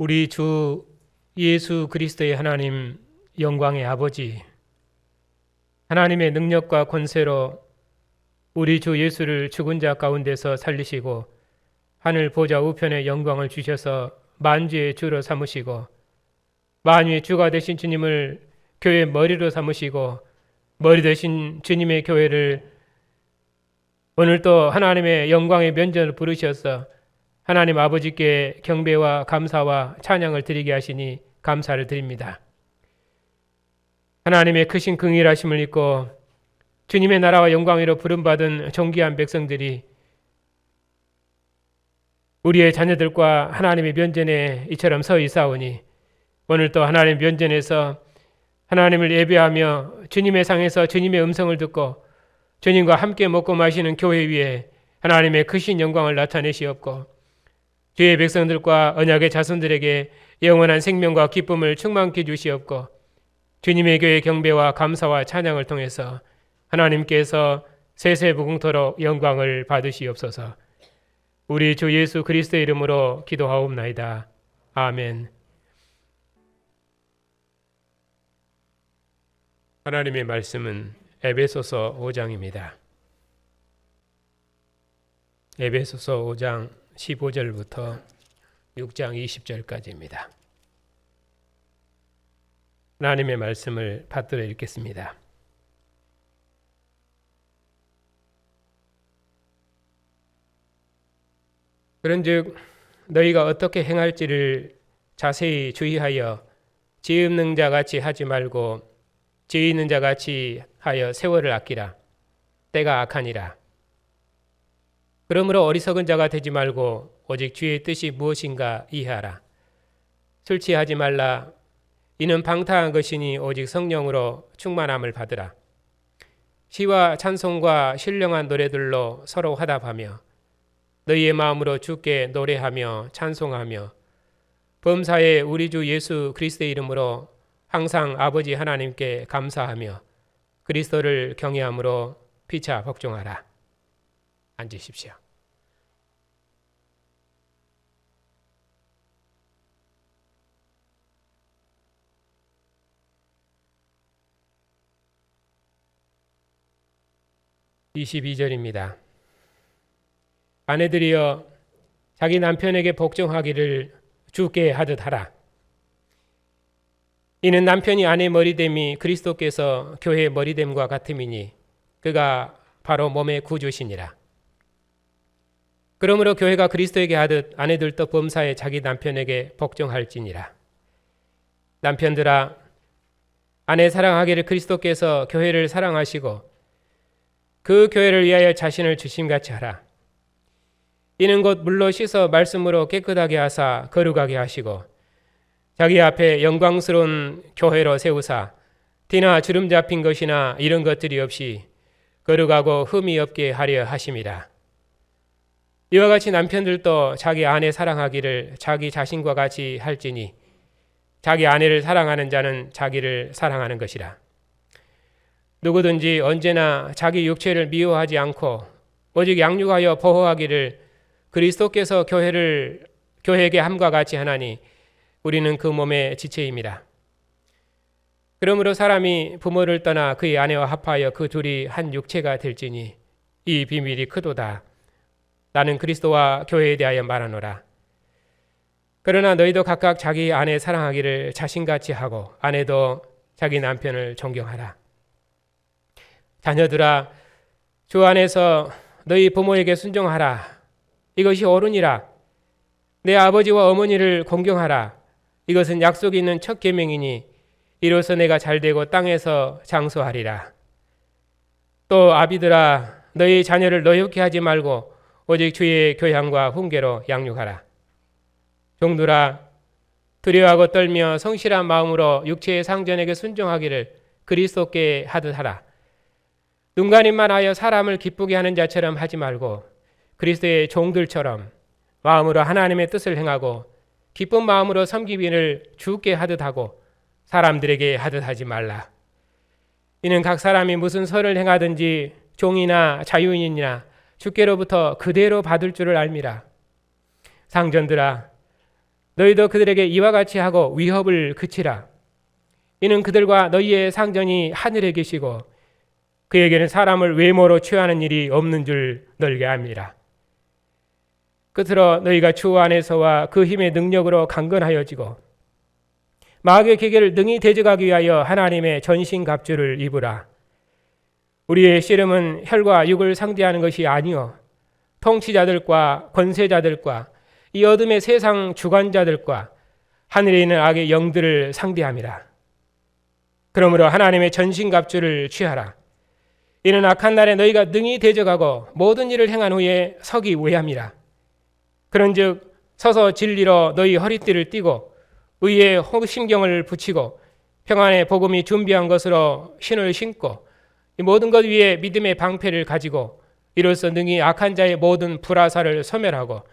우리 주 예수 그리스도의 하나님 영광의 아버지, 하나님의 능력과 권세로 우리 주 예수를 죽은 자 가운데서 살리시고 하늘 보좌 우편에 영광을 주셔서 만주의 주로 삼으시고 만유의 주가 되신 주님을 교회의 머리로 삼으시고 머리 되신 주님의 교회를 오늘 또 하나님의 영광의 면전을 부르셔서 하나님 아버지께 경배와 감사와 찬양을 드리게 하시니 감사를 드립니다. 하나님의 크신 긍휼하심을 입고 주님의 나라와 영광으로 부름받은 존귀한 백성들이 우리의 자녀들과 하나님의 면전에 이처럼 서 있사오니 오늘 또 하나님의 면전에서 하나님을 예배하며 주님의 상에서 주님의 음성을 듣고 주님과 함께 먹고 마시는 교회 위에 하나님의 크신 영광을 나타내시옵고 주의 백성들과 언약의 자손들에게 영원한 생명과 기쁨을 충만케 주시옵고 주님의 교회 경배와 감사와 찬양을 통해서 하나님께서 세세무궁토록 영광을 받으시옵소서. 우리 주 예수 그리스도의 이름으로 기도하옵나이다. 아멘. 하나님의 말씀은 에베소서 5장입니다. 에베소서 5장 15절부터 6장 20절까지입니다. 하나님의 말씀을 받들어 읽겠습니다. 그런즉 너희가 어떻게 행할지를 자세히 주의하여 지혜 없는 자같이 하지 말고 지혜 있는 자같이 하여 세월을 아끼라. 때가 악하니라. 그러므로 어리석은 자가 되지 말고 오직 주의 뜻이 무엇인가 이해하라. 술 취하지 말라. 이는 방탕한 것이니 오직 성령으로 충만함을 받으라. 시와 찬송과 신령한 노래들로 서로 화답하며 너희의 마음으로 주께 노래하며 찬송하며 범사에 우리 주 예수 그리스도의 이름으로 항상 아버지 하나님께 감사하며 그리스도를 경외함으로 피차 복종하라. 앉으십시오. (22절입니다) 아내들이여 자기 남편에게 복종하기를 주께 하듯 하라. 이는 남편이 아내 머리됨이 그리스도께서 교회의 머리됨과 같음이니 그가 바로 몸의 구주시니라. 그러므로 교회가 그리스도에게 하듯 아내들도 범사에 자기 남편에게 복종할지니라. 남편들아 아내 사랑하기를 그리스도께서 교회를 사랑하시고 그 교회를 위하여 자신을 주심같이 하라. 이는 곧 물로 씻어 말씀으로 깨끗하게 하사 거룩하게 하시고 자기 앞에 영광스러운 교회로 세우사 티나 주름 잡힌 것이나 이런 것들이 없이 거룩하고 흠이 없게 하려 하심이라. 이와 같이 남편들도 자기 아내 사랑하기를 자기 자신과 같이 할지니 자기 아내를 사랑하는 자는 자기를 사랑하는 것이라. 누구든지 언제나 자기 육체를 미워하지 않고 오직 양육하여 보호하기를 그리스도께서 교회에게 함과 같이 하나니 우리는 그 몸의 지체임이라. 그러므로 사람이 부모를 떠나 그의 아내와 합하여 그 둘이 한 육체가 될지니 이 비밀이 크도다. 나는 그리스도와 교회에 대하여 말하노라. 그러나 너희도 각각 자기 아내 사랑하기를 자신같이 하고 아내도 자기 남편을 존경하라. 자녀들아 주 안에서 너희 부모에게 순종하라. 이것이 옳으니라. 내 아버지와 어머니를 공경하라. 이것은 약속이 있는 첫 계명이니 이로써 내가 잘되고 땅에서 장수하리라. 또 아비들아 너희 자녀를 노엽게 하지 말고 오직 주의 교양과 훈계로 양육하라. 종들아 두려워하고 떨며 성실한 마음으로 육체의 상전에게 순종하기를 그리스도께 하듯 하라. 눈가림만 하여 사람을 기쁘게 하는 자처럼 하지 말고 그리스도의 종들처럼 마음으로 하나님의 뜻을 행하고 기쁜 마음으로 섬기기를 주께 하듯 하고 사람들에게 하듯 하지 말라. 이는 각 사람이 무슨 설을 행하든지 종이나 자유인이나 주께로부터 그대로 받을 줄을 알미라. 상전들아 너희도 그들에게 이와 같이 하고 위협을 그치라. 이는 그들과 너희의 상전이 하늘에 계시고 그에게는 사람을 외모로 취하는 일이 없는 줄 너희에게 압니다. 끝으로 너희가 주 안에서와 그 힘의 능력으로 강건하여지고 마귀의 기계를 능히 대적하기 위하여 하나님의 전신갑주를 입으라. 우리의 씨름은 혈과 육을 상대하는 것이 아니요 통치자들과 권세자들과 이 어둠의 세상 주관자들과 하늘에 있는 악의 영들을 상대함이라. 그러므로 하나님의 전신갑주를 취하라. 이는 악한 날에 너희가 능히 대적하고 모든 일을 행한 후에 서기 위함이라. 그런즉 서서 진리로 너희 허리띠를 띠고 의의 호심경을 붙이고 평안의 복음이 준비한 것으로 신을 신고 이 모든 것 위에 믿음의 방패를 가지고 이로써 능히 악한 자의 모든 불화살을 소멸하고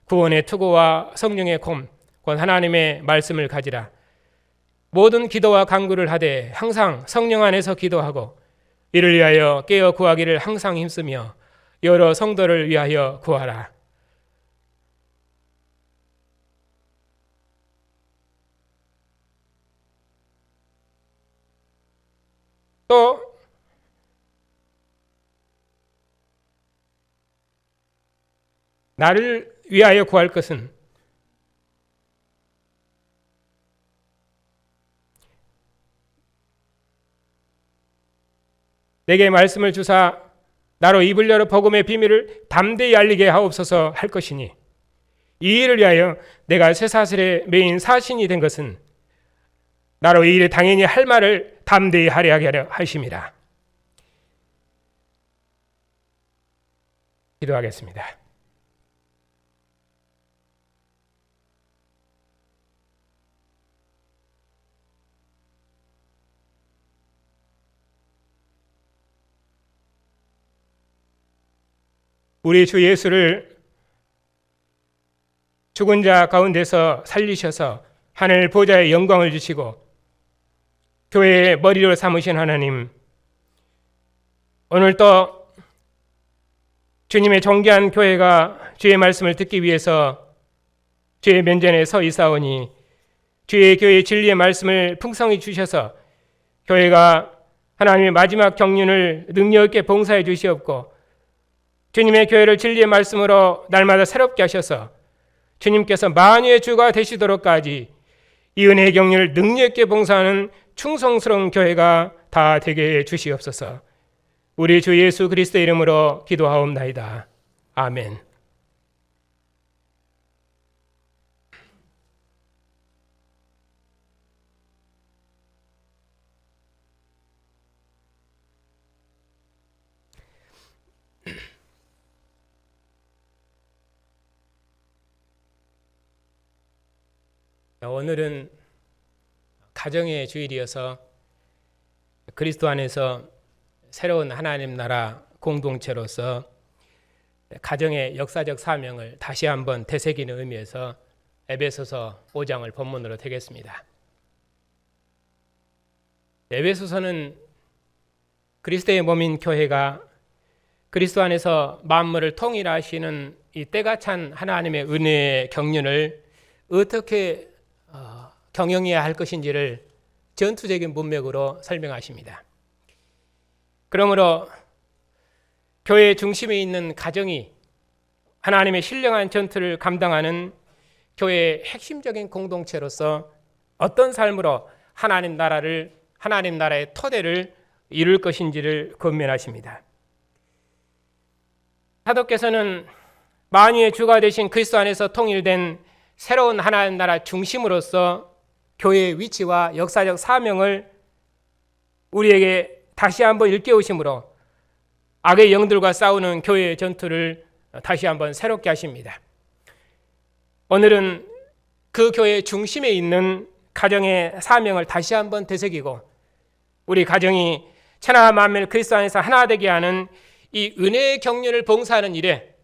구원의 투구와 성령의 곰 곧 하나님의 말씀을 가지라. 모든 기도와 간구를 하되 항상 성령 안에서 기도하고 이를 위하여 깨어 구하기를 항상 힘쓰며 여러 성도를 위하여 구하라. 또 나를 위하여 구할 것은 내게 말씀을 주사 나로 입을 열어 복음의 비밀을 담대히 알리게 하옵소서 할 것이니 이 일을 위하여 내가 쇠사슬에 매인 사신이 된 것은 나로 이 일에 당연히 할 말을 담대히 하게 하려 하심이라. 기도하겠습니다. 우리 주 예수를 죽은 자 가운데서 살리셔서 하늘 보좌의 영광을 주시고 교회의 머리로 삼으신 하나님, 오늘 또 주님의 존귀한 교회가 주의 말씀을 듣기 위해서 주의 면전에 서 있사오니 주의 교회의 진리의 말씀을 풍성히 주셔서 교회가 하나님의 마지막 경륜을 능력 있게 봉사해 주시옵고 주님의 교회를 진리의 말씀으로 날마다 새롭게 하셔서 주님께서 만유의 주가 되시도록까지 이 은혜의 경륜을 능력 있게 봉사하는 충성스러운 교회가 다 되게 해 주시옵소서. 우리 주 예수 그리스도의 이름으로 기도하옵나이다. 아멘. 오늘은 가정의 주일이어서 그리스도 안에서 새로운 하나님 나라 공동체로서 가정의 역사적 사명을 다시 한번 되새기는 의미에서 에베소서 5장을 본문으로 되겠습니다. 에베소서는 그리스도의 몸인 교회가 그리스도 안에서 만물을 통일하시는 이 때가 찬 하나님의 은혜의 경륜을 어떻게 경영해야 할 것인지를 전투적인 문맥으로 설명하십니다. 그러므로 교회의 중심에 있는 가정이 하나님의 신령한 전투를 감당하는 교회의 핵심적인 공동체로서 어떤 삶으로 하나님 나라의 토대를 이룰 것인지를 권면하십니다. 사도께서는 만유의 주가 되신 그리스도 안에서 통일된 새로운 하나님 나라 중심으로서 교회의 위치와 역사적 사명을 우리에게 다시 한번 일깨우심으로 악의 영들과 싸우는 교회의 전투를 다시 한번 새롭게 하십니다. 오늘은 그 교회의 중심에 있는 가정의 사명을 다시 한번 되새기고 우리 가정이 천하 만물 그리스도 안에서 하나 되게 하는 이 은혜의 경륜을 봉사하는 일에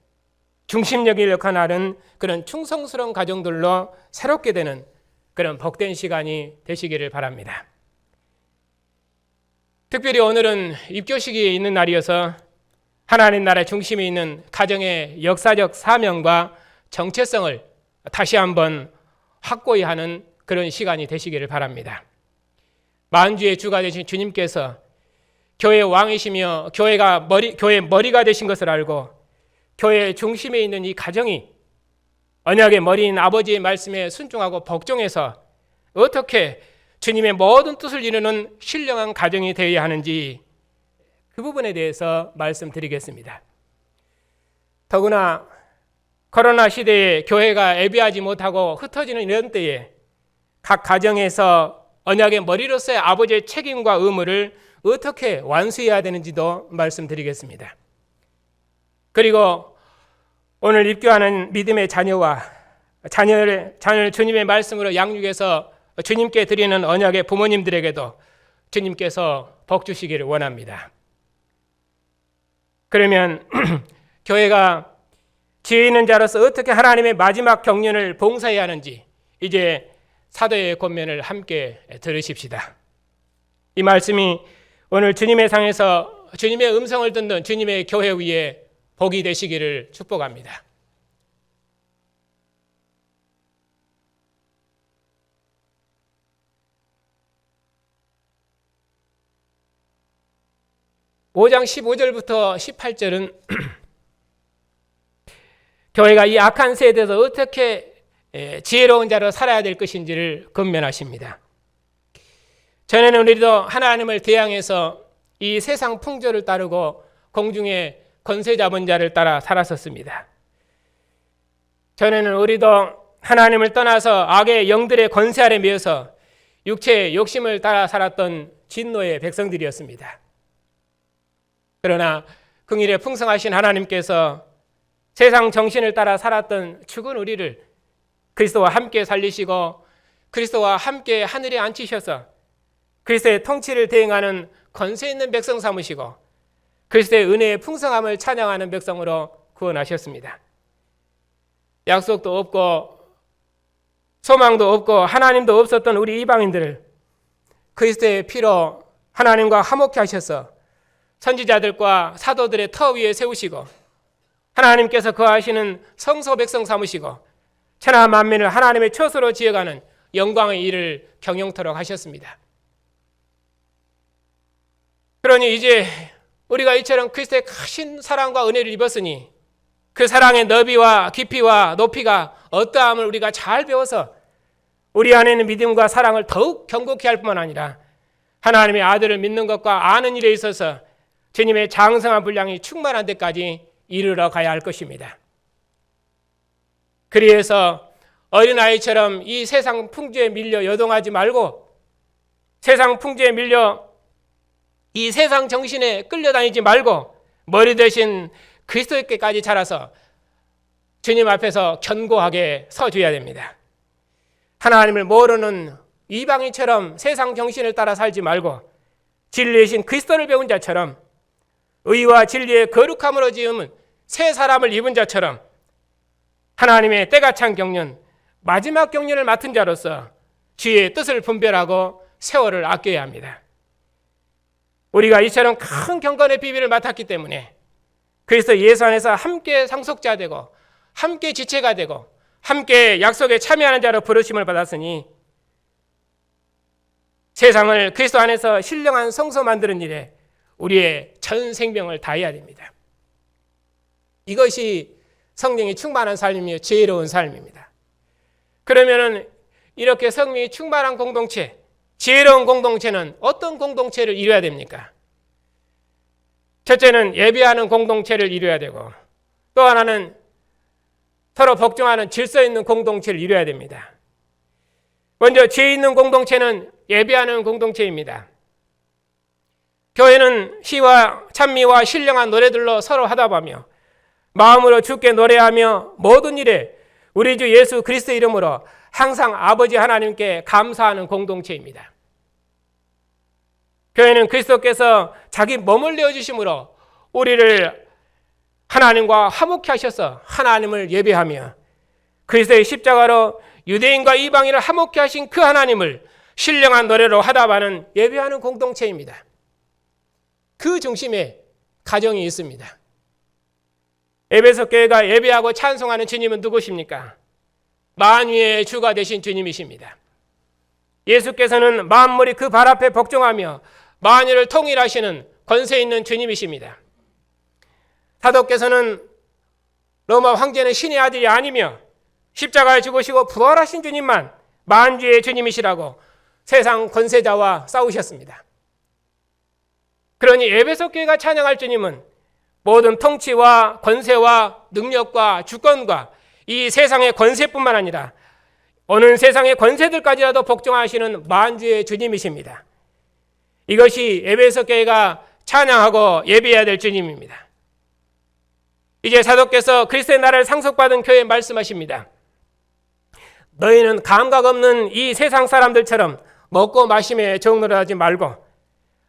중심력을 역할하는 그런 충성스러운 가정들로 새롭게 되는 그런 복된 시간이 되시기를 바랍니다. 특별히 오늘은 입교식이 있는 날이어서 하나님 나라의 중심에 있는 가정의 역사적 사명과 정체성을 다시 한번 확고히 하는 그런 시간이 되시기를 바랍니다. 만주의 주가 되신 주님께서 교회 왕이시며 교회 머리가 되신 것을 알고 교회 중심에 있는 이 가정이 언약의 머리인 아버지의 말씀에 순종하고 복종해서 어떻게 주님의 모든 뜻을 이루는 신령한 가정이 되어야 하는지 그 부분에 대해서 말씀드리겠습니다. 더구나 코로나 시대에 교회가 예배하지 못하고 흩어지는 이런 때에 각 가정에서 언약의 머리로서의 아버지의 책임과 의무를 어떻게 완수해야 되는지도 말씀드리겠습니다. 그리고 오늘 입교하는 믿음의 자녀를 주님의 말씀으로 양육해서 주님께 드리는 언약의 부모님들에게도 주님께서 복 주시기를 원합니다. 그러면 교회가 지혜 있는 자로서 어떻게 하나님의 마지막 경륜을 봉사해야 하는지 이제 사도의 권면을 함께 들으십시다. 이 말씀이 오늘 주님의 상에서 주님의 음성을 듣는 주님의 교회 위에 복이 되시기를 축복합니다. (5장) 15절부터 18절은 교회가 이 악한 세대에서 어떻게 지혜로운 자로 살아야 될 것인지를 권면하십니다. 전에는 우리도 하나님을 대항해서 이 세상 풍조를 따르고 공중에 권세 잡은 자를 따라 살았었습니다. 전에는 우리도 하나님을 떠나서 악의 영들의 권세 아래 매여서 육체의 욕심을 따라 살았던 진노의 백성들이었습니다. 그러나 긍휼에 풍성하신 하나님께서 세상 정신을 따라 살았던 죽은 우리를 그리스도와 함께 살리시고 그리스도와 함께 하늘에 앉히셔서 그리스도의 통치를 대행하는 권세 있는 백성 삼으시고 그리스도의 은혜의 풍성함을 찬양하는 백성으로 구원하셨습니다. 약속도 없고 소망도 없고 하나님도 없었던 우리 이방인들을 그리스도의 피로 하나님과 화목케 하셔서 선지자들과 사도들의 터 위에 세우시고 하나님께서 거하시는 성소 백성 삼으시고 천하 만민을 하나님의 처소로 지어가는 영광의 일을 경영토록 하셨습니다. 그러니 이제 우리가 이처럼 그리스도의 크신 사랑과 은혜를 입었으니 그 사랑의 너비와 깊이와 높이가 어떠함을 우리가 잘 배워서 우리 안에 있는 믿음과 사랑을 더욱 견고케 할 뿐만 아니라 하나님의 아들을 믿는 것과 아는 일에 있어서 주님의 장성한 분량이 충만한 데까지 이르러 가야 할 것입니다. 그리해서 어린아이처럼 이 세상 풍조에 밀려 여동하지 말고 세상 풍조에 밀려 이 세상 정신에 끌려다니지 말고 머리 대신 그리스도께까지 자라서 주님 앞에서 견고하게 서줘야 됩니다. 하나님을 모르는 이방인처럼 세상 정신을 따라 살지 말고 진리이신 그리스도를 배운 자처럼 의와 진리의 거룩함으로 지음은 새 사람을 입은 자처럼 하나님의 때가 찬 경륜, 마지막 경륜을 맡은 자로서 주의 뜻을 분별하고 세월을 아껴야 합니다. 우리가 이처럼 큰 경건의 비밀을 맡았기 때문에 그리스도 예수 안에서 함께 상속자 되고 함께 지체가 되고 함께 약속에 참여하는 자로 부르심을 받았으니 세상을 그리스도 안에서 신령한 성소 만드는 일에 우리의 전 생명을 다해야 됩니다. 이것이 성령이 충만한 삶이며 지혜로운 삶입니다. 그러면은 이렇게 성령이 충만한 공동체, 지혜로운 공동체는 어떤 공동체를 이루어야 됩니까? 첫째는 예배하는 공동체를 이루어야 되고 또 하나는 서로 복종하는 질서 있는 공동체를 이루어야 됩니다. 먼저 지혜 있는 공동체는 예배하는 공동체입니다. 교회는 시와 찬미와 신령한 노래들로 서로 화답하며 마음으로 주께 노래하며 모든 일에 우리 주 예수 그리스도 이름으로 항상 아버지 하나님께 감사하는 공동체입니다. 교회는 그리스도께서 자기 몸을 내어주심으로 우리를 하나님과 화목케 하셔서 하나님을 예배하며 그리스도의 십자가로 유대인과 이방인을 화목케 하신 그 하나님을 신령한 노래로 화답하는 예배하는 공동체입니다. 그 중심에 가정이 있습니다. 에베소 교회가 예배하고 찬송하는 주님은 누구십니까? 만유의 주가 되신 주님이십니다. 예수께서는 만물이 그 발 앞에 복종하며 만유를 통일하시는 권세 있는 주님이십니다. 사도께서는 로마 황제는 신의 아들이 아니며 십자가에 죽으시고 부활하신 주님만 만주의 주님이시라고 세상 권세자와 싸우셨습니다. 그러니 에베소 교회가 찬양할 주님은 모든 통치와 권세와 능력과 주권과 이 세상의 권세뿐만 아니라 오는 세상의 권세들까지라도 복종하시는 만주의 주님이십니다. 이것이 에베소 교회가 찬양하고 예배해야 될 주님입니다. 이제 사도께서 그리스도의 나라를 상속받은 교회에 말씀하십니다. 너희는 감각 없는 이 세상 사람들처럼 먹고 마심에 종노릇하지 말고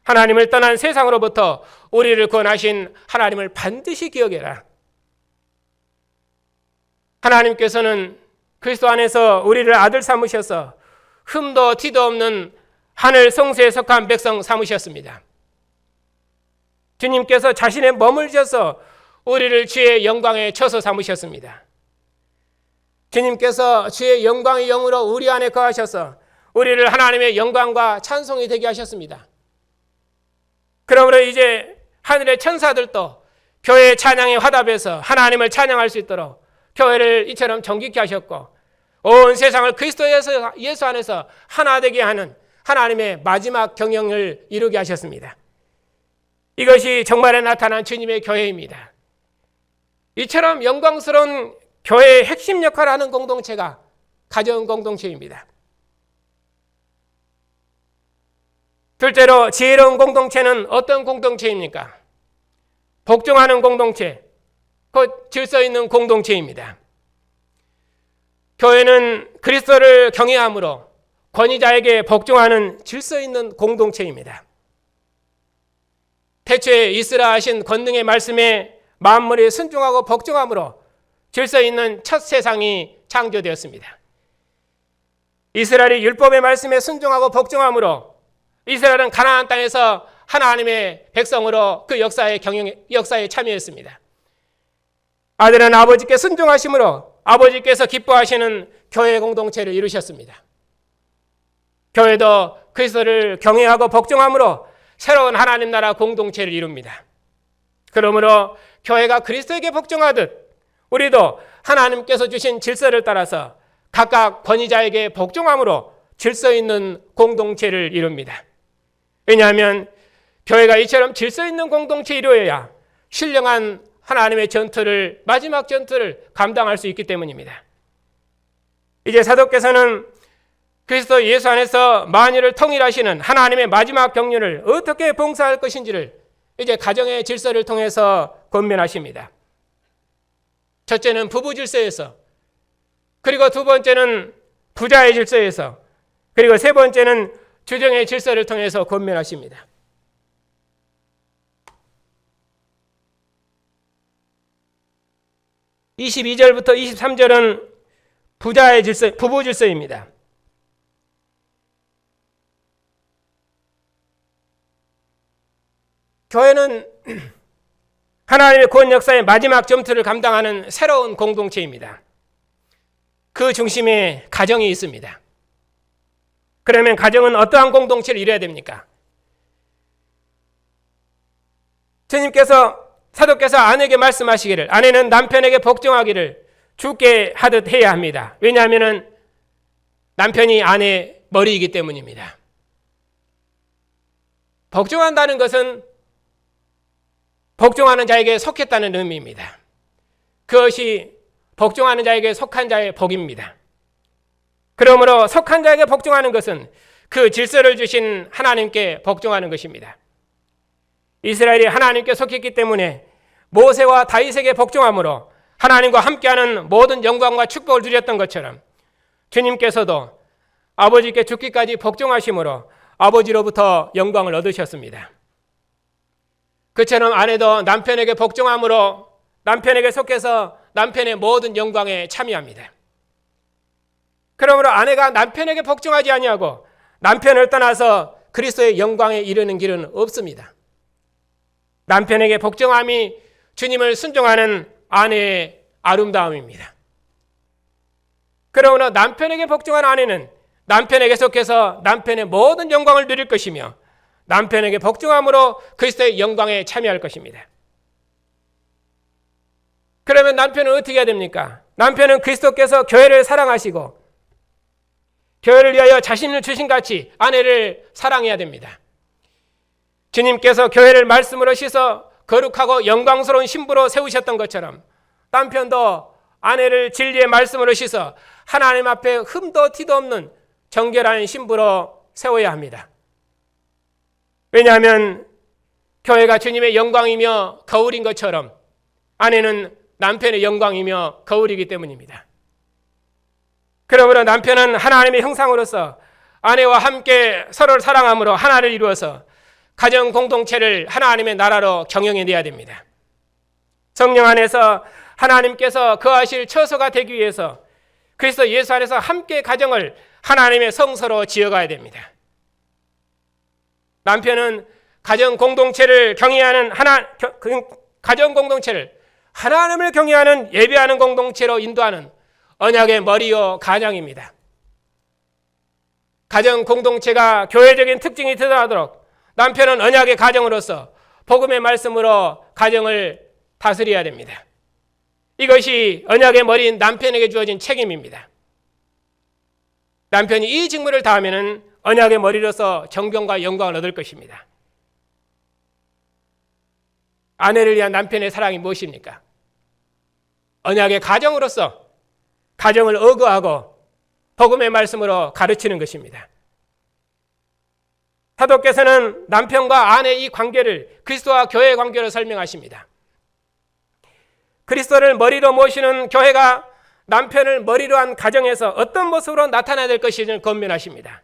하나님을 떠난 세상으로부터 우리를 구원하신 하나님을 반드시 기억해라. 하나님께서는 그리스도 안에서 우리를 아들 삼으셔서 흠도 티도 없는 하늘 성소에 속한 백성 삼으셨습니다. 주님께서 자신의 몸을 주셔서 우리를 주의 영광의 처소 삼으셨습니다. 주님께서 주의 영광의 영으로 우리 안에 거하셔서 우리를 하나님의 영광과 찬송이 되게 하셨습니다. 그러므로 이제 하늘의 천사들도 교회의 찬양의 화답에서 하나님을 찬양할 수 있도록 교회를 이처럼 정직케 하셨고 온 세상을 그리스도 예수 안에서 하나 되게 하는 하나님의 마지막 경영을 이루게 하셨습니다. 이것이 정말에 나타난 주님의 교회입니다. 이처럼 영광스러운 교회의 핵심 역할을 하는 공동체가 가정 공동체입니다. 둘째로 지혜로운 공동체는 어떤 공동체입니까? 복종하는 공동체, 곧 질서 있는 공동체입니다. 교회는 그리스도를 경외함으로 권위자에게 복종하는 질서 있는 공동체입니다. 태초에 이스라 하신 권능의 말씀에 만물이 순종하고 복종함으로 질서 있는 첫 세상이 창조되었습니다. 이스라엘이 율법의 말씀에 순종하고 복종함으로 이스라엘은 가나안 땅에서 하나님의 백성으로 그 역사에 참여했습니다. 아들은 아버지께 순종하심으로 아버지께서 기뻐하시는 교회 공동체를 이루셨습니다. 교회도 그리스도를 경외하고 복종함으로 새로운 하나님 나라 공동체를 이룹니다. 그러므로 교회가 그리스도에게 복종하듯 우리도 하나님께서 주신 질서를 따라서 각각 권위자에게 복종함으로 질서 있는 공동체를 이룹니다. 왜냐하면 교회가 이처럼 질서 있는 공동체 이루어야 신령한 하나님의 전투를, 마지막 전투를 감당할 수 있기 때문입니다. 이제 사도께서는 그리스도 예수 안에서 만유를 통일하시는 하나님의 마지막 경륜을 어떻게 봉사할 것인지를 이제 가정의 질서를 통해서 권면하십니다. 첫째는 부부 질서에서, 그리고 두 번째는 부자의 질서에서, 그리고 세 번째는 주정의 질서를 통해서 권면하십니다. (22절부터 23절은) 부자의 질서, 부부 질서입니다. 교회는 하나님의 구원 역사의 마지막 점투를 감당하는 새로운 공동체입니다. 그 중심에 가정이 있습니다. 그러면 가정은 어떠한 공동체를 이뤄야 됩니까? 주님께서, 사도께서 아내에게 말씀하시기를 아내는 남편에게 복종하기를 주께 하듯 해야 합니다. 왜냐하면 남편이 아내의 머리이기 때문입니다. 복종한다는 것은 복종하는 자에게 속했다는 의미입니다. 그것이 복종하는 자에게 속한 자의 복입니다. 그러므로 속한 자에게 복종하는 것은 그 질서를 주신 하나님께 복종하는 것입니다. 이스라엘이 하나님께 속했기 때문에 모세와 다윗에게 복종함으로 하나님과 함께하는 모든 영광과 축복을 누렸던 것처럼 주님께서도 아버지께 죽기까지 복종하심으로 아버지로부터 영광을 얻으셨습니다. 그처럼 아내도 남편에게 복종함으로 남편에게 속해서 남편의 모든 영광에 참여합니다. 그러므로 아내가 남편에게 복종하지 아니하고 남편을 떠나서 그리스도의 영광에 이르는 길은 없습니다. 남편에게 복종함이 주님을 순종하는 아내의 아름다움입니다. 그러므로 남편에게 복종한 아내는 남편에게 속해서 남편의 모든 영광을 누릴 것이며 남편에게 복종함으로 그리스도의 영광에 참여할 것입니다. 그러면 남편은 어떻게 해야 됩니까? 남편은 그리스도께서 교회를 사랑하시고 교회를 위하여 자신을 주신 같이 아내를 사랑해야 됩니다. 주님께서 교회를 말씀으로 씻어 거룩하고 영광스러운 신부로 세우셨던 것처럼 남편도 아내를 진리의 말씀으로 씻어 하나님 앞에 흠도 티도 없는 정결한 신부로 세워야 합니다. 왜냐하면 교회가 주님의 영광이며 거울인 것처럼 아내는 남편의 영광이며 거울이기 때문입니다. 그러므로 남편은 하나님의 형상으로서 아내와 함께 서로를 사랑함으로 하나를 이루어서 가정 공동체를 하나님의 나라로 경영해내야 됩니다. 성령 안에서 하나님께서 거하실 처소가 되기 위해서 그리스도 예수 안에서 함께 가정을 하나님의 성소로 지어가야 됩니다. 남편은 가정 공동체를 경외하는 가정 공동체를 하나님을 경외하는 예배하는 공동체로 인도하는 언약의 머리요 가장입니다. 가정 공동체가 교회적인 특징이 드러나도록 남편은 언약의 가정으로서 복음의 말씀으로 가정을 다스려야 됩니다. 이것이 언약의 머리인 남편에게 주어진 책임입니다. 남편이 이 직무를 다하면 언약의 머리로서 정경과 영광을 얻을 것입니다. 아내를 위한 남편의 사랑이 무엇입니까? 언약의 가정으로서 가정을 어거하고 복음의 말씀으로 가르치는 것입니다. 사도께서는 남편과 아내의 이 관계를 그리스도와 교회의 관계로 설명하십니다. 그리스도를 머리로 모시는 교회가 남편을 머리로 한 가정에서 어떤 모습으로 나타나야 될 것인지를 권면하십니다.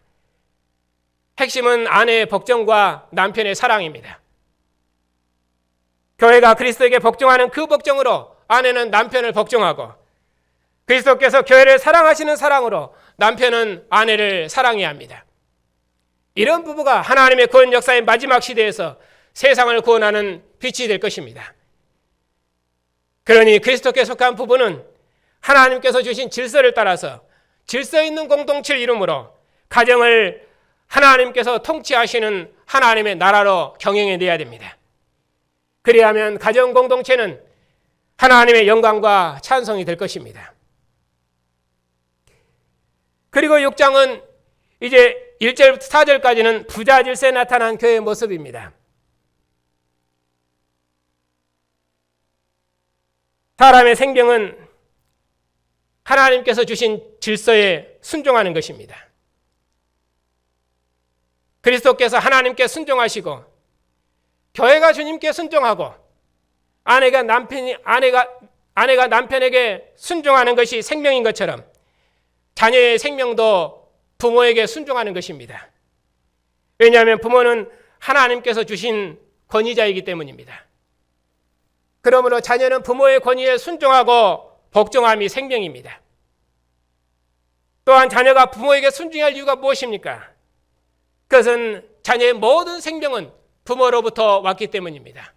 핵심은 아내의 복종과 남편의 사랑입니다. 교회가 그리스도에게 복종하는 그 복종으로 아내는 남편을 복종하고 그리스도께서 교회를 사랑하시는 사랑으로 남편은 아내를 사랑해야 합니다. 이런 부부가 하나님의 구원 역사의 마지막 시대에서 세상을 구원하는 빛이 될 것입니다. 그러니 그리스도께 속한 부부는 하나님께서 주신 질서를 따라서 질서 있는 공동체를 이루므로 가정을 하나님께서 통치하시는 하나님의 나라로 경영해내야 됩니다. 그리하면 가정 공동체는 하나님의 영광과 찬송이 될 것입니다. 그리고 6장은 이제 1절부터 4절까지는 부자 질서에 나타난 교회의 모습입니다. 사람의 생명은 하나님께서 주신 질서에 순종하는 것입니다. 그리스도께서 하나님께 순종하시고 교회가 주님께 순종하고 아내가 남편에게 순종하는 것이 생명인 것처럼 자녀의 생명도 부모에게 순종하는 것입니다. 왜냐하면 부모는 하나님께서 주신 권위자이기 때문입니다. 그러므로 자녀는 부모의 권위에 순종하고 복종함이 생명입니다. 또한 자녀가 부모에게 순종할 이유가 무엇입니까? 그것은 자녀의 모든 생명은 부모로부터 왔기 때문입니다.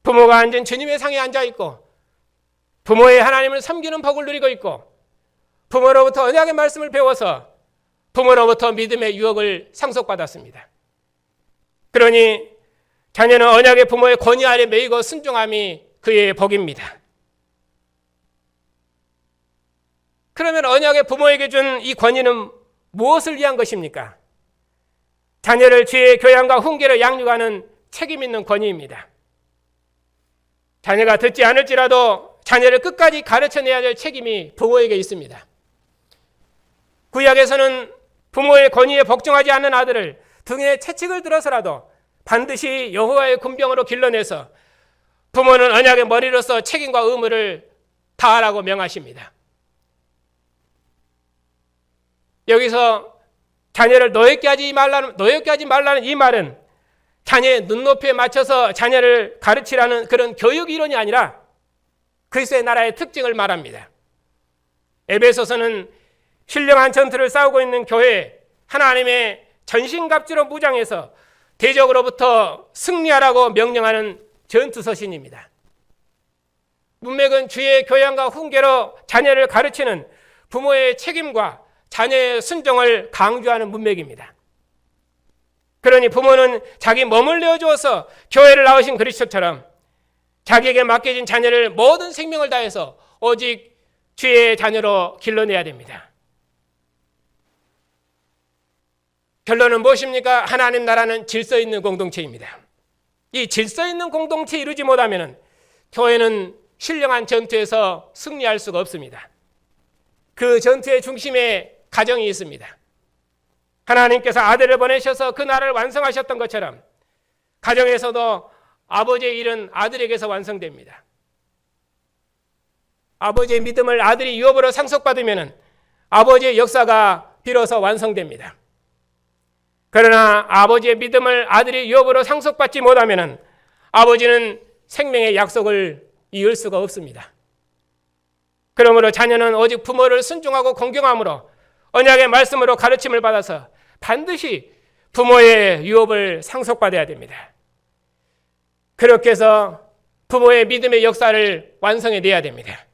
부모가 앉은 주님의 상에 앉아 있고 부모의 하나님을 섬기는 복을 누리고 있고 부모로부터 언약의 말씀을 배워서 부모로부터 믿음의 유혹을 상속받았습니다. 그러니 자녀는 언약의 부모의 권위 아래 매이고 순종함이 그의 복입니다. 그러면 언약의 부모에게 준 이 권위는 무엇을 위한 것입니까? 자녀를 주의 교양과 훈계로 양육하는 책임 있는 권위입니다. 자녀가 듣지 않을지라도 자녀를 끝까지 가르쳐내야 될 책임이 부모에게 있습니다. 구약에서는 부모의 권위에 복종하지 않는 아들을 등에 채찍을 들어서라도 반드시 여호와의 군병으로 길러내서 부모는 언약의 머리로서 책임과 의무를 다하라고 명하십니다. 여기서 자녀를 노엽게 하지 말라는 이 말은 자녀의 눈높이에 맞춰서 자녀를 가르치라는 그런 교육 이론이 아니라 그리스도의 나라의 특징을 말합니다. 에베소서는 신령한 전투를 싸우고 있는 교회, 하나님의 전신갑주로 무장해서 대적으로부터 승리하라고 명령하는 전투서신입니다. 문맥은 주의 교양과 훈계로 자녀를 가르치는 부모의 책임과 자녀의 순종을 강조하는 문맥입니다. 그러니 부모는 자기 몸을 내어주어서 교회를 나오신 그리스도처럼 자기에게 맡겨진 자녀를 모든 생명을 다해서 오직 주의 자녀로 길러내야 됩니다. 결론은 무엇입니까? 하나님 나라는 질서 있는 공동체입니다. 이 질서 있는 공동체 이루지 못하면 교회는 신령한 전투에서 승리할 수가 없습니다. 그 전투의 중심에 가정이 있습니다. 하나님께서 아들을 보내셔서 그 나라를 완성하셨던 것처럼 가정에서도 아버지의 일은 아들에게서 완성됩니다. 아버지의 믿음을 아들이 유업으로 상속받으면 아버지의 역사가 비로소 완성됩니다. 그러나 아버지의 믿음을 아들이 유업으로 상속받지 못하면 아버지는 생명의 약속을 이을 수가 없습니다. 그러므로 자녀는 오직 부모를 순종하고 공경함으로 언약의 말씀으로 가르침을 받아서 반드시 부모의 유업을 상속받아야 됩니다. 그렇게 해서 부모의 믿음의 역사를 완성해내야 됩니다.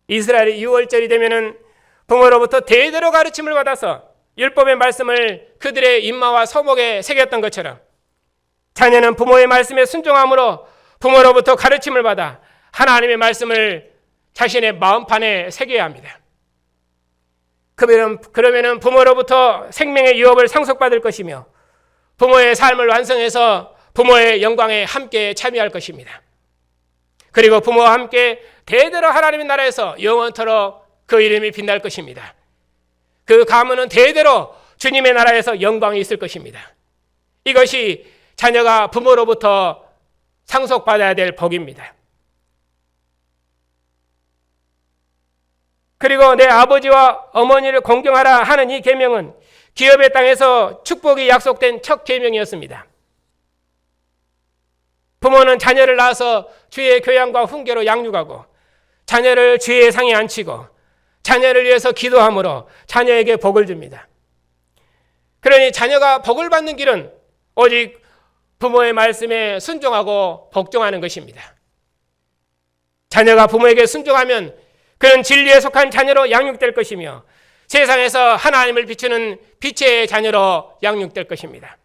이스라엘이 6월절이 되면 부모로부터 대대로 가르침을 받아서 율법의 말씀을 그들의 인마와 서목에 새겼던 것처럼 자녀는 부모의 말씀에 순종함으로 부모로부터 가르침을 받아 하나님의 말씀을 자신의 마음판에 새겨야 합니다. 그러면 부모로부터 생명의 유업을 상속받을 것이며 부모의 삶을 완성해서 부모의 영광에 함께 참여할 것입니다. 그리고 부모와 함께 대대로 하나님의 나라에서 영원토록 그 이름이 빛날 것입니다. 그 가문은 대대로 주님의 나라에서 영광이 있을 것입니다. 이것이 자녀가 부모로부터 상속받아야 될 복입니다. 그리고 내 아버지와 어머니를 공경하라 하는 이 계명은 기업의 땅에서 축복이 약속된 첫 계명이었습니다. 부모는 자녀를 낳아서 주의 교양과 훈계로 양육하고 자녀를 주의 상에 앉히고 자녀를 위해서 기도함으로 자녀에게 복을 줍니다. 그러니 자녀가 복을 받는 길은 오직 부모의 말씀에 순종하고 복종하는 것입니다. 자녀가 부모에게 순종하면 그는 진리에 속한 자녀로 양육될 것이며 세상에서 하나님을 비추는 빛의 자녀로 양육될 것입니다.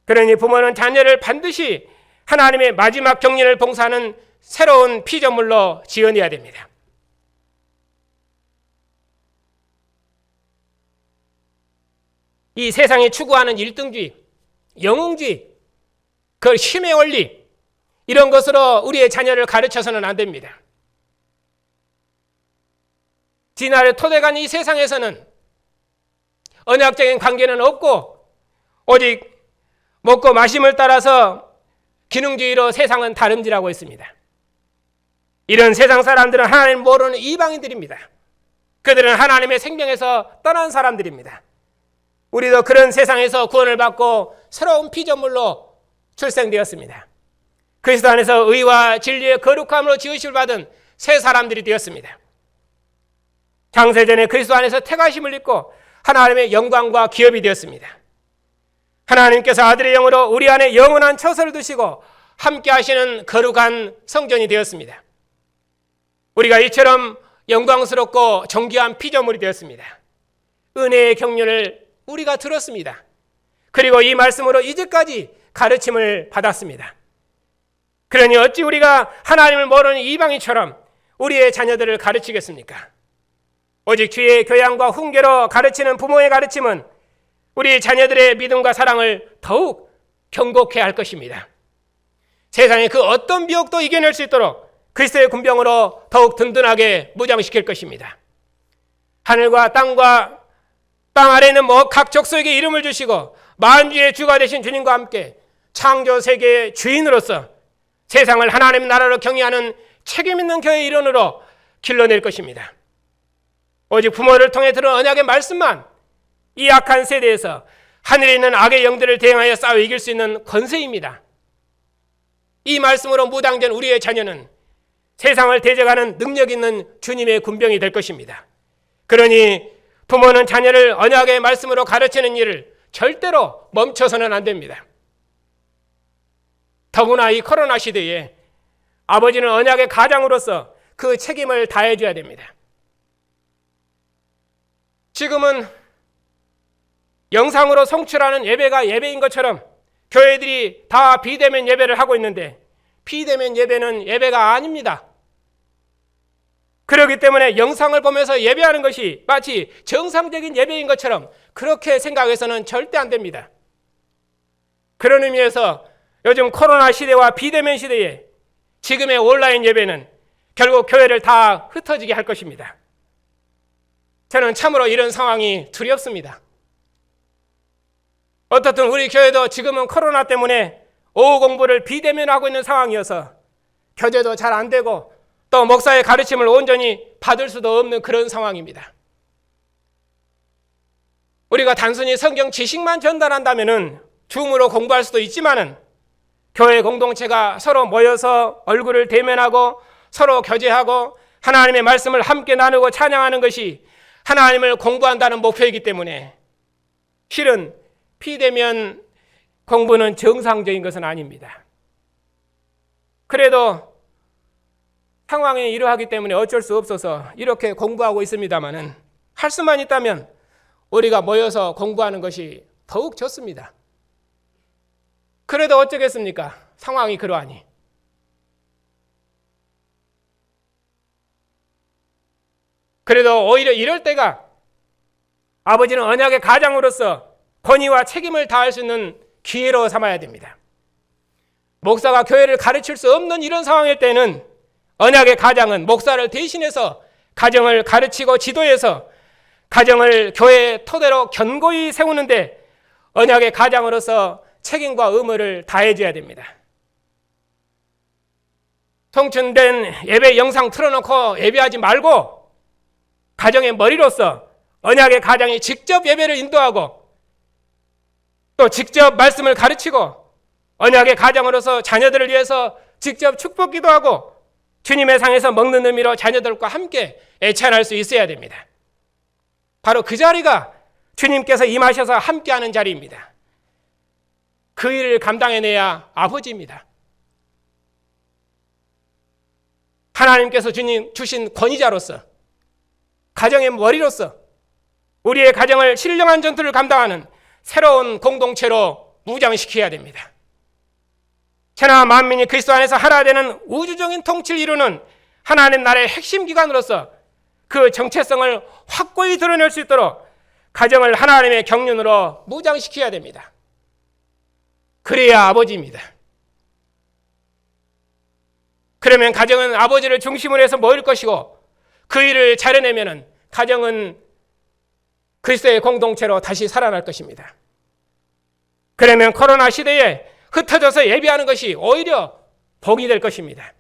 그러니 부모는 자녀를 반드시 하나님의 마지막 경륜을 봉사하는 새로운 피조물로 지어내야 됩니다. 이 세상이 추구하는 일등주의, 영웅주의, 그 힘의 원리 이런 것으로 우리의 자녀를 가르쳐서는 안 됩니다. 진화를 토대간 이 세상에서는 언약적인 관계는 없고 오직 먹고 마심을 따라서 기능주의로 세상은 다름질하고 있습니다. 이런 세상 사람들은 하나님 모르는 이방인들입니다. 그들은 하나님의 생명에서 떠난 사람들입니다. 우리도 그런 세상에서 구원을 받고 새로운 피조물로 출생되었습니다. 그리스도 안에서 의와 진리의 거룩함으로 지으심을 받은 새 사람들이 되었습니다. 창세전에 그리스도 안에서 택하심을 입고 하나님의 영광과 기업이 되었습니다. 하나님께서 아들의 영으로 우리 안에 영원한 처소를 두시고 함께 하시는 거룩한 성전이 되었습니다. 우리가 이처럼 영광스럽고 존귀한 피조물이 되었습니다. 은혜의 경륜을 우리가 들었습니다. 그리고 이 말씀으로 이제까지 가르침을 받았습니다. 그러니 어찌 우리가 하나님을 모르는 이방인처럼 우리의 자녀들을 가르치겠습니까? 오직 주의 교양과 훈계로 가르치는 부모의 가르침은 우리 자녀들의 믿음과 사랑을 더욱 견고케 할 것입니다. 세상의 그 어떤 미혹도 이겨낼 수 있도록 그리스도의 군병으로 더욱 든든하게 무장시킬 것입니다. 하늘과 땅과 땅 아래 있는 각 족속에게 이름을 주시고 만주의 주가 되신 주님과 함께 창조 세계의 주인으로서 세상을 하나님 나라로 경유하는 책임 있는 교회의 일원으로 길러낼 것입니다. 오직 부모를 통해 들은 언약의 말씀만 이 악한 세대에서 하늘에 있는 악의 영들을 대항하여 싸워 이길 수 있는 권세입니다. 이 말씀으로 무당된 우리의 자녀는 세상을 대적하는 능력 있는 주님의 군병이 될 것입니다. 그러니 부모는 자녀를 언약의 말씀으로 가르치는 일을 절대로 멈춰서는 안 됩니다. 더구나 이 코로나 시대에 아버지는 언약의 가장으로서 그 책임을 다해줘야 됩니다. 지금은 영상으로 송출하는 예배가 예배인 것처럼 교회들이 다 비대면 예배를 하고 있는데 비대면 예배는 예배가 아닙니다. 그렇기 때문에 영상을 보면서 예배하는 것이 마치 정상적인 예배인 것처럼 그렇게 생각해서는 절대 안 됩니다. 그런 의미에서 요즘 코로나 시대와 비대면 시대에 지금의 온라인 예배는 결국 교회를 다 흩어지게 할 것입니다. 저는 참으로 이런 상황이 두렵습니다. 어떻든 우리 교회도 지금은 코로나 때문에 오후 공부를 비대면으로 하고 있는 상황이어서 교제도 잘 안 되고 또 목사의 가르침을 온전히 받을 수도 없는 그런 상황입니다. 우리가 단순히 성경 지식만 전달한다면 줌으로 공부할 수도 있지만은 교회 공동체가 서로 모여서 얼굴을 대면하고 서로 교제하고 하나님의 말씀을 함께 나누고 찬양하는 것이 하나님을 공부한다는 목표이기 때문에 실은 비대면 공부는 정상적인 것은 아닙니다. 그래도 상황이 이러하기 때문에 어쩔 수 없어서 이렇게 공부하고 있습니다마는 할 수만 있다면 우리가 모여서 공부하는 것이 더욱 좋습니다. 그래도 어쩌겠습니까? 상황이 그러하니. 그래도 오히려 이럴 때가 아버지는 언약의 가장으로서 권위와 책임을 다할 수 있는 기회로 삼아야 됩니다. 목사가 교회를 가르칠 수 없는 이런 상황일 때는 언약의 가장은 목사를 대신해서 가정을 가르치고 지도해서 가정을 교회의 토대로 견고히 세우는데 언약의 가장으로서 책임과 의무를 다해줘야 됩니다. 송출된 예배 영상 틀어놓고 예배하지 말고 가정의 머리로서 언약의 가장이 직접 예배를 인도하고 또 직접 말씀을 가르치고 언약의 가장으로서 자녀들을 위해서 직접 축복 기도하고 주님의 상에서 먹는 의미로 자녀들과 함께 애찬할 수 있어야 됩니다. 바로 그 자리가 주님께서 임하셔서 함께하는 자리입니다. 그 일을 감당해내야 아버지입니다. 하나님께서 주신 권위자로서 가정의 머리로서 우리의 가정을 신령한 전투를 감당하는 새로운 공동체로 무장시켜야 됩니다. 천하 만민이 그리스도 안에서 하나 되는 우주적인 통치를 이루는 하나님 나라의 핵심 기관으로서 그 정체성을 확고히 드러낼 수 있도록 가정을 하나님의 경륜으로 무장시켜야 됩니다. 그래야 아버지입니다. 그러면 가정은 아버지를 중심으로 해서 모일 것이고 그 일을 잘해내면 가정은 그리스도의 공동체로 다시 살아날 것입니다. 그러면 코로나 시대에 흩어져서 예배하는 것이 오히려 복이 될 것입니다.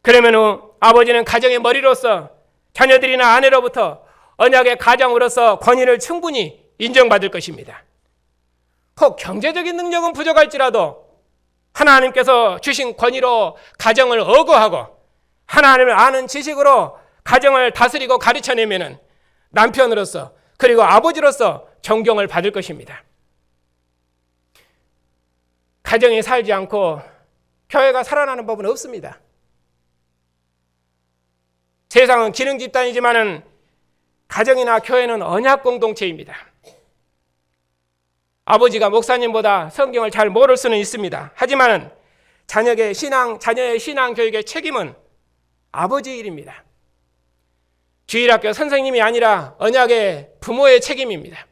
그러면 아버지는 가정의 머리로서 자녀들이나 아내로부터 언약의 가장으로서 권위를 충분히 인정받을 것입니다. 혹 경제적인 능력은 부족할지라도 하나님께서 주신 권위로 가정을 어거하고 하나님을 아는 지식으로 가정을 다스리고 가르쳐내면 남편으로서 그리고 아버지로서 존경을 받을 것입니다. 가정이 살지 않고 교회가 살아나는 법은 없습니다. 세상은 기능 집단이지만은 가정이나 교회는 언약 공동체입니다. 아버지가 목사님보다 성경을 잘 모를 수는 있습니다. 하지만 자녀의 신앙 교육의 책임은 아버지 일입니다. 주일학교 선생님이 아니라 언약의 부모의 책임입니다.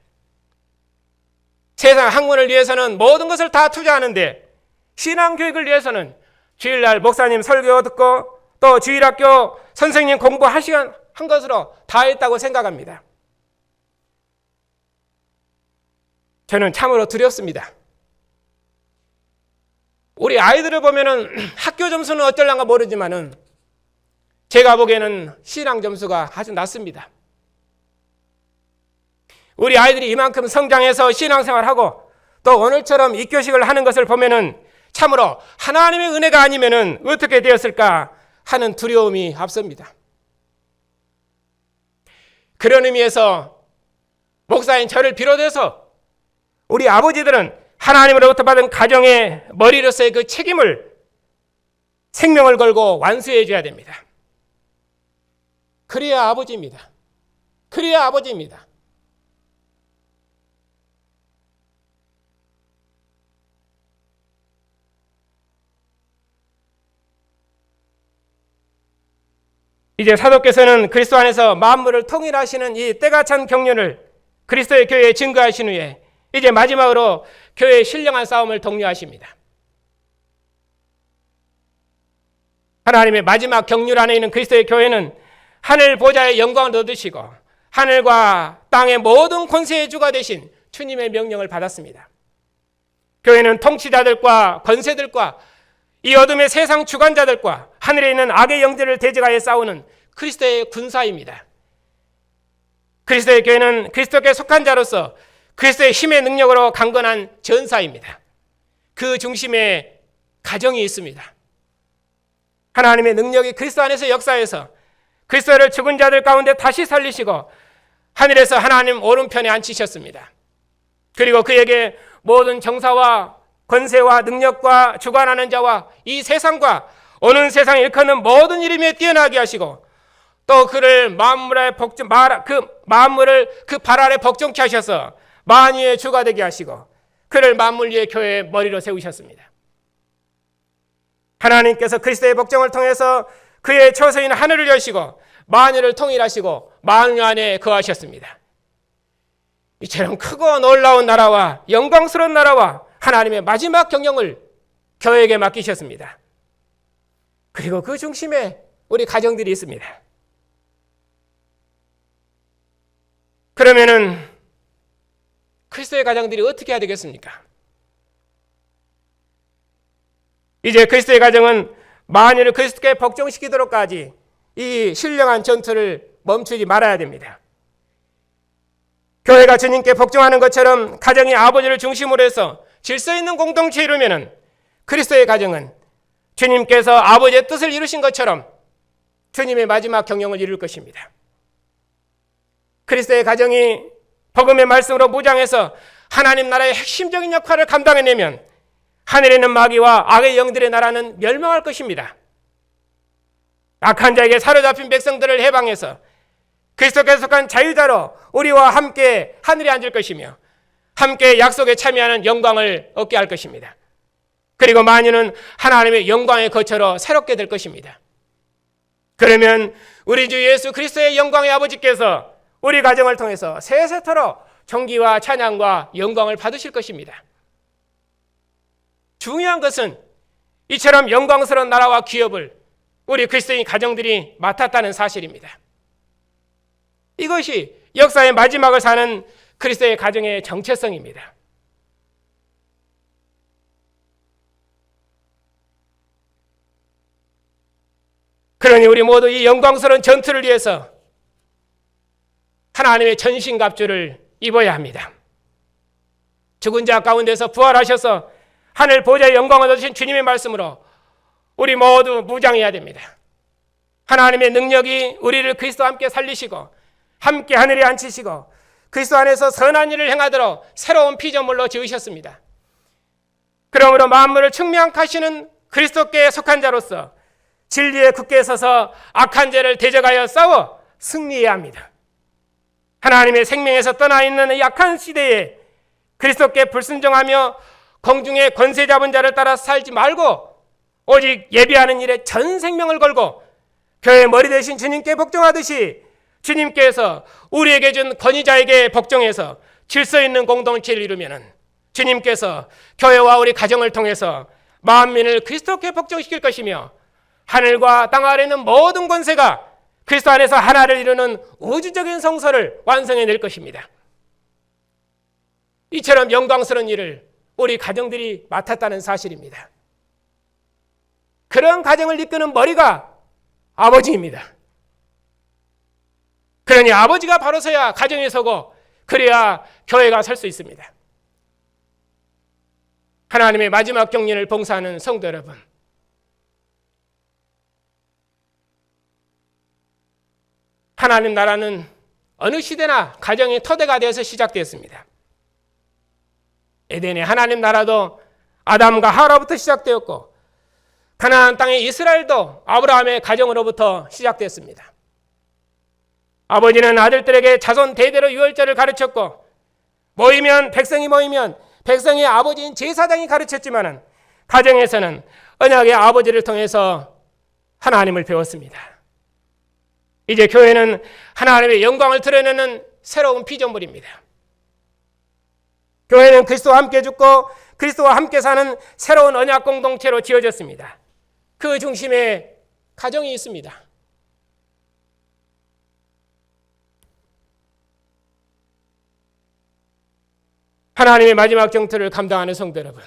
세상 학문을 위해서는 모든 것을 다 투자하는데 신앙 교육을 위해서는 주일날 목사님 설교 듣고 또 주일학교 선생님 공부한 것으로 다 했다고 생각합니다. 저는 참으로 두렵습니다. 우리 아이들을 보면은 학교 점수는 어떨란가 모르지만은 제가 보기에는 신앙 점수가 아주 낮습니다. 우리 아이들이 이만큼 성장해서 신앙생활하고 또 오늘처럼 입교식을 하는 것을 보면은 참으로 하나님의 은혜가 아니면은 어떻게 되었을까 하는 두려움이 앞섭니다. 그런 의미에서 목사인 저를 비롯해서 우리 아버지들은 하나님으로부터 받은 가정의 머리로서의 그 책임을 생명을 걸고 완수해 줘야 됩니다. 그래야 아버지입니다. 그래야 아버지입니다. 이제 사도께서는 그리스도 안에서 만물을 통일하시는 이 때가 찬 경륜을 그리스도의 교회에 증거하신 후에 이제 마지막으로 교회의 신령한 싸움을 독려하십니다. 하나님의 마지막 경륜 안에 있는 그리스도의 교회는 하늘 보좌의 영광을 얻으시고 하늘과 땅의 모든 권세의 주가 되신 주님의 명령을 받았습니다. 교회는 통치자들과 권세들과 이 어둠의 세상 주관자들과 하늘에 있는 악의 영들을 대적하여 싸우는 그리스도의 군사입니다. 그리스도의 교회는 그리스도께 속한 자로서 그리스도의 힘의 능력으로 강건한 전사입니다. 그 중심에 가정이 있습니다. 하나님의 능력이 그리스도 안에서 역사해서 그리스도를 죽은 자들 가운데 다시 살리시고 하늘에서 하나님 오른편에 앉히셨습니다. 그리고 그에게 모든 정사와 권세와 능력과 주관하는 자와 이 세상과 오는 세상에 일컫는 모든 이름에 뛰어나게 하시고 또 그를 만물을 그 발 아래 복종케 하셔서 만유의 주가 되게 하시고 그를 만물 위의 교회의 머리로 세우셨습니다. 하나님께서 그리스도의 복종을 통해서 그의 처소인 하늘을 여시고 만유를 통일하시고 만유 안에 거하셨습니다. 이처럼 크고 놀라운 나라와 영광스러운 나라와 하나님의 마지막 경영을 교회에게 맡기셨습니다. 그리고 그 중심에 우리 가정들이 있습니다. 그러면은 그리스도의 가정들이 어떻게 해야 되겠습니까? 이제 그리스도의 가정은 만유를 그리스도께 복종시키도록까지 이 신령한 전투를 멈추지 말아야 됩니다. 교회가 주님께 복종하는 것처럼 가정이 아버지를 중심으로 해서 질서 있는 공동체에 이루면은 그리스도의 가정은 주님께서 아버지의 뜻을 이루신 것처럼 주님의 마지막 경영을 이룰 것입니다. 그리스도의 가정이 복음의 말씀으로 무장해서 하나님 나라의 핵심적인 역할을 감당해내면 하늘에 있는 마귀와 악의 영들의 나라는 멸망할 것입니다. 악한 자에게 사로잡힌 백성들을 해방해서 그리스도께 속한 자유자로 우리와 함께 하늘에 앉을 것이며 함께 약속에 참여하는 영광을 얻게 할 것입니다. 그리고 만유는 하나님의 영광의 거처로 새롭게 될 것입니다. 그러면 우리 주 예수 그리스도의 영광의 아버지께서 우리 가정을 통해서 세세토록 존귀와 찬양과 영광을 받으실 것입니다. 중요한 것은 이처럼 영광스러운 나라와 기업을 우리 그리스도인 가정들이 맡았다는 사실입니다. 이것이 역사의 마지막을 사는 그리스도의 가정의 정체성입니다. 그러니 우리 모두 이 영광스러운 전투를 위해서 하나님의 전신갑주를 입어야 합니다. 죽은 자 가운데서 부활하셔서 하늘 보좌의 영광을 얻으신 주님의 말씀으로 우리 모두 무장해야 됩니다. 하나님의 능력이 우리를 그리스도와 함께 살리시고 함께 하늘에 앉히시고 그리스도 안에서 선한 일을 행하도록 새로운 피조물로 지으셨습니다. 그러므로 만물을 충명하시는 그리스도께 속한 자로서 진리에 굳게 서서 악한 죄를 대적하여 싸워 승리해야 합니다. 하나님의 생명에서 떠나 있는 이 악한 시대에 그리스도께 불순종하며 공중의 권세 잡은 자를 따라 살지 말고 오직 예배하는 일에 전 생명을 걸고 교회의 머리 되신 주님께 복종하듯이 주님께서 우리에게 준 권위자에게 복종해서 질서 있는 공동체를 이루면은 주님께서 교회와 우리 가정을 통해서 만민을 그리스도께 복종시킬 것이며 하늘과 땅 아래 있는 모든 권세가 그리스도 안에서 하나를 이루는 우주적인 성소를 완성해낼 것입니다. 이처럼 영광스러운 일을 우리 가정들이 맡았다는 사실입니다. 그런 가정을 이끄는 머리가 아버지입니다. 그러니 아버지가 바로 서야 가정이 서고 그래야 교회가 설 수 있습니다. 하나님의 마지막 경륜을 봉사하는 성도 여러분, 하나님 나라는 어느 시대나 가정의 토대가 되어서 시작되었습니다. 에덴의 하나님 나라도 아담과 하와로부터 시작되었고 가나안 땅의 이스라엘도 아브라함의 가정으로부터 시작됐습니다. 아버지는 아들들에게 자손 대대로 유월절을 가르쳤고, 백성이 모이면 백성의 아버지인 제사장이 가르쳤지만은 가정에서는 언약의 아버지를 통해서 하나님을 배웠습니다. 이제 교회는 하나님의 영광을 드러내는 새로운 피조물입니다. 교회는 그리스도와 함께 죽고 그리스도와 함께 사는 새로운 언약 공동체로 지어졌습니다. 그 중심에 가정이 있습니다. 하나님의 마지막 정토를 감당하는 성도 여러분,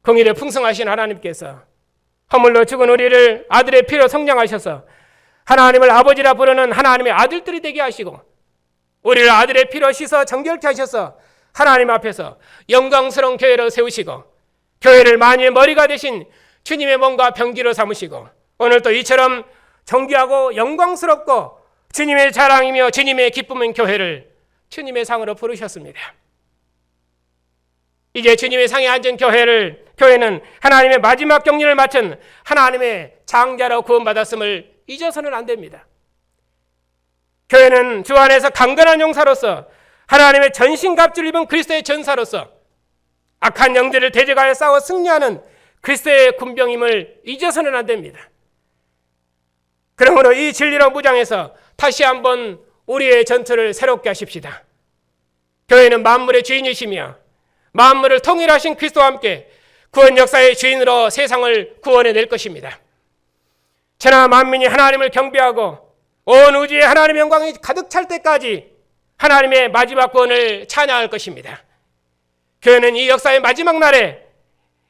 공의를 풍성하신 하나님께서 허물로 죽은 우리를 아들의 피로 성량하셔서 하나님을 아버지라 부르는 하나님의 아들들이 되게 하시고, 우리를 아들의 피로 씻어 정결케 하셔서 하나님 앞에서 영광스러운 교회로 세우시고, 교회를 만유의 머리가 되신 주님의 몸과 병기로 삼으시고, 오늘 또 이처럼 정귀하고 영광스럽고 주님의 자랑이며 주님의 기쁨인 교회를 주님의 상으로 부르셨습니다. 이제 주님의 상에 앉은 교회는 하나님의 마지막 경륜을 마친 하나님의 장자로 구원받았음을 잊어서는 안 됩니다. 교회는 주 안에서 강건한 용사로서 하나님의 전신갑주를 입은 그리스도의 전사로서 악한 영들을 대적하여 싸워 승리하는 그리스도의 군병임을 잊어서는 안 됩니다. 그러므로 이 진리로 무장해서 다시 한번 우리의 전투를 새롭게 하십시다. 교회는 만물의 주인이시며 만물을 통일하신 그리스도와 함께 구원 역사의 주인으로 세상을 구원해낼 것입니다. 천하 만민이 하나님을 경배하고 온 우주에 하나님의 영광이 가득 찰 때까지 하나님의 마지막 구원을 찬양할 것입니다. 교회는 이 역사의 마지막 날에,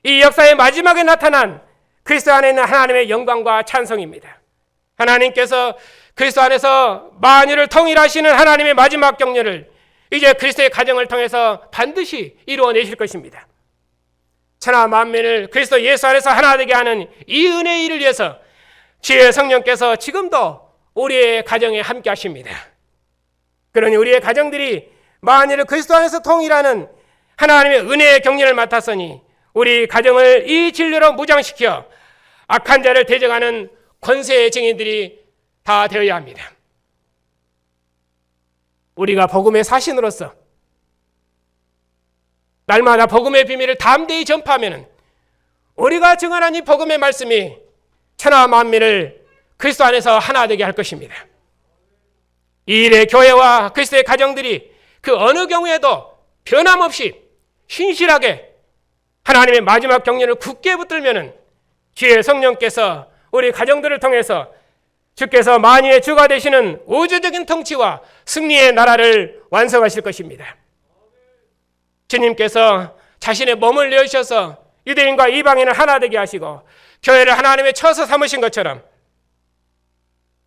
이 역사의 마지막에 나타난 그리스도 안에 있는 하나님의 영광과 찬송입니다. 하나님께서 그리스도 안에서 만유를 통일하시는 하나님의 마지막 경륜을 이제 그리스도의 가정을 통해서 반드시 이루어내실 것입니다. 천하 만민을 그리스도 예수 안에서 하나 되게 하는 이 은혜의 일을 위해서 주의 성령께서 지금도 우리의 가정에 함께 하십니다. 그러니 우리의 가정들이 만유를 그리스도 안에서 통일하는 하나님의 은혜의 경륜을 맡았으니 우리 가정을 이 진리로 무장시켜 악한 자를 대적하는 권세의 증인들이 다 되어야 합니다. 우리가 복음의 사신으로서 날마다 복음의 비밀을 담대히 전파하면 우리가 증언한 이 복음의 말씀이 천하 만민을 그리스도 안에서 하나 되게 할 것입니다. 이 일에 교회와 그리스도의 가정들이 그 어느 경우에도 변함없이 신실하게 하나님의 마지막 경륜을 굳게 붙들면 주의 성령께서 우리 가정들을 통해서 주께서 만유의 주가 되시는 우주적인 통치와 승리의 나라를 완성하실 것입니다. 주님께서 자신의 몸을 내어주셔서 유대인과 이방인을 하나 되게 하시고 교회를 하나님의 처소 삼으신 것처럼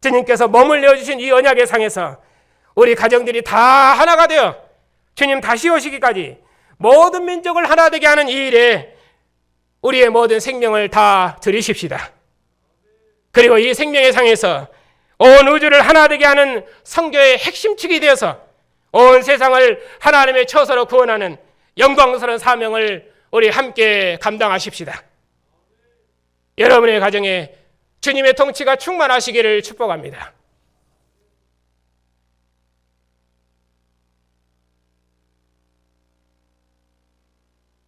주님께서 몸을 내어주신 이 언약의 상에서 우리 가정들이 다 하나가 되어 주님 다시 오시기까지 모든 민족을 하나 되게 하는 이 일에 우리의 모든 생명을 다 드리십시다. 그리고 이 생명의 상에서 온 우주를 하나 되게 하는 성교의 핵심축이 되어서 온 세상을 하나님의 처소로 구원하는 영광스러운 사명을 우리 함께 감당하십시다. 여러분의 가정에 주님의 통치가 충만하시기를 축복합니다.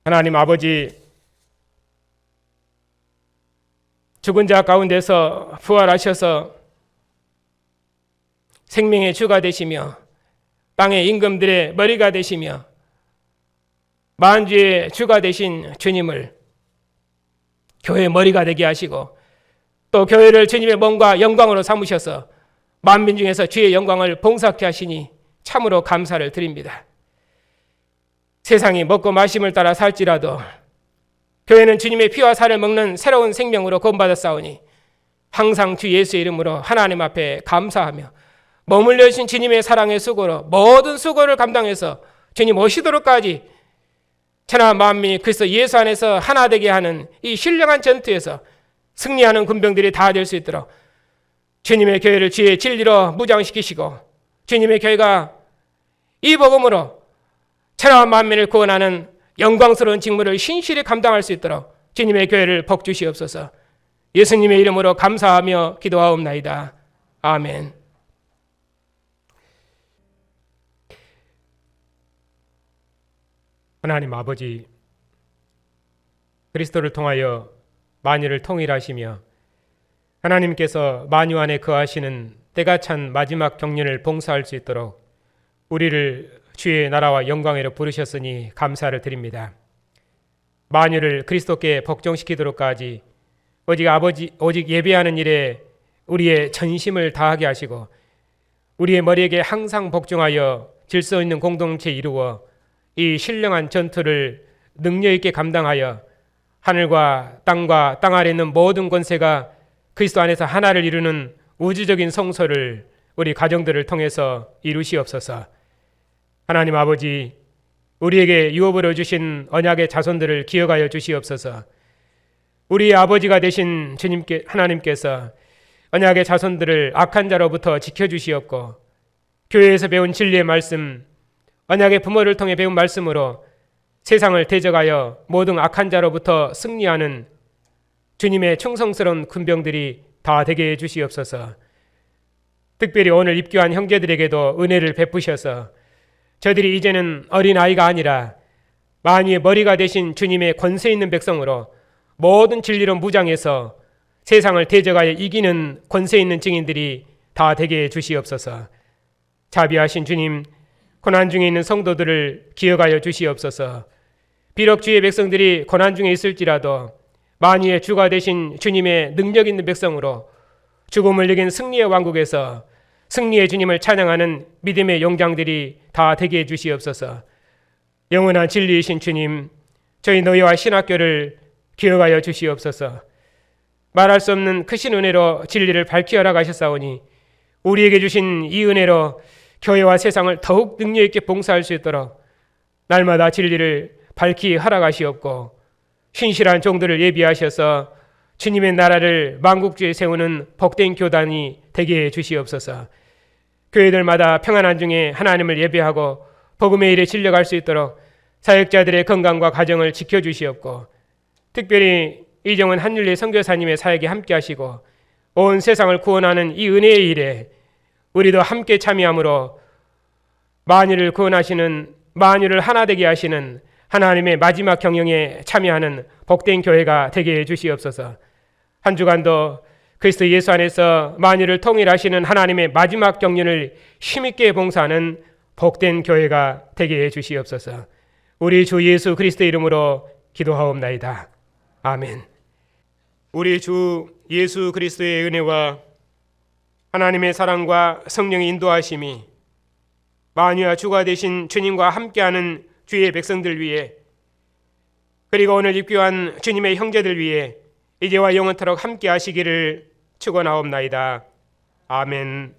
하나님 아버지, 죽은 자 가운데서 부활하셔서 생명의 주가 되시며 땅의 임금들의 머리가 되시며 만주의 주가 되신 주님을 교회의 머리가 되게 하시고 또 교회를 주님의 몸과 영광으로 삼으셔서 만민 중에서 주의 영광을 봉사케 하시니 참으로 감사를 드립니다. 세상이 먹고 마심을 따라 살지라도 교회는 주님의 피와 살을 먹는 새로운 생명으로 구원받았사오니 항상 주 예수의 이름으로 하나님 앞에 감사하며 머물러 주신 주님의 사랑의 수고로 모든 수고를 감당해서 주님 오시도록까지 천하 만민이 그리스도 예수 안에서 하나 되게 하는 이 신령한 전투에서 승리하는 군병들이 다 될 수 있도록 주님의 교회를 주의 진리로 무장시키시고 주님의 교회가 이 복음으로 천하 만민을 구원하는 영광스러운 직무를 신실히 감당할 수 있도록 주님의 교회를 복주시옵소서. 예수님의 이름으로 감사하며 기도하옵나이다. 아멘. 하나님 아버지, 그리스도를 통하여 만유를 통일하시며 하나님께서 만유 안에 거하시는 때가 찬 마지막 경륜을 봉사할 수 있도록 우리를 주의 나라와 영광으로 부르셨으니 감사를 드립니다. 만유를 그리스도께 복종시키도록까지 오직 예배하는 일에 우리의 전심을 다하게 하시고 우리의 머리에게 항상 복종하여 질서 있는 공동체 이루어 이 신령한 전투를 능력 있게 감당하여 하늘과 땅 아래 있는 모든 권세가 그리스도 안에서 하나를 이루는 우주적인 성소를 우리 가정들을 통해서 이루시옵소서. 하나님 아버지, 우리에게 유업으로 주신 언약의 자손들을 기억하여 주시옵소서. 우리의 아버지가 되신 주님께 하나님께서 언약의 자손들을 악한 자로부터 지켜주시옵고 교회에서 배운 진리의 말씀, 언약의 부모를 통해 배운 말씀으로 세상을 대적하여 모든 악한 자로부터 승리하는 주님의 충성스러운 군병들이 다 되게 해 주시옵소서. 특별히 오늘 입교한 형제들에게도 은혜를 베푸셔서 저들이 이제는 어린아이가 아니라 만유의 머리가 되신 주님의 권세 있는 백성으로 모든 진리로 무장해서 세상을 대적하여 이기는 권세 있는 증인들이 다 되게 해 주시옵소서. 자비하신 주님, 고난 중에 있는 성도들을 기억하여 주시옵소서. 비록 주의 백성들이 고난 중에 있을지라도 만유의 주가 되신 주님의 능력 있는 백성으로 죽음을 이긴 승리의 왕국에서 승리의 주님을 찬양하는 믿음의 용장들이 다 되게 해 주시옵소서. 영원한 진리이신 주님, 저희 너희와 신학교를 기억하여 주시옵소서. 말할 수 없는 크신 은혜로 진리를 밝히 허락하셨사오니 우리에게 주신 이 은혜로 교회와 세상을 더욱 능력 있게 봉사할 수 있도록 날마다 진리를 밝히 허락하시옵고 신실한 종들을 예비하셔서 주님의 나라를 만국주에 세우는 복된 교단이 되게 해 주시옵소서. 교회들마다 평안한 중에 하나님을 예배하고 복음의 일에 진력할 수 있도록 사역자들의 건강과 가정을 지켜주시옵고 특별히 이정은 한율리 선교사님의 사역에 함께 하시고 온 세상을 구원하는 이 은혜의 일에 우리도 함께 참여함으로 만유를 구원하시는, 만유를 하나 되게 하시는 하나님의 마지막 경영에 참여하는 복된 교회가 되게 해 주시옵소서. 한 주간도 그리스도 예수 안에서 만유를 통일하시는 하나님의 마지막 경륜을 힘있게 봉사하는 복된 교회가 되게 해 주시옵소서. 우리 주 예수 그리스도 이름으로 기도하옵나이다. 아멘. 우리 주 예수 그리스도의 은혜와 하나님의 사랑과 성령의 인도하심이 만유와 주가 되신 주님과 함께하는 주의 백성들 위해 그리고 오늘 입교한 주님의 형제들 위해 이제와 영원토록 함께 하시기를 축원하옵나이다. 아멘.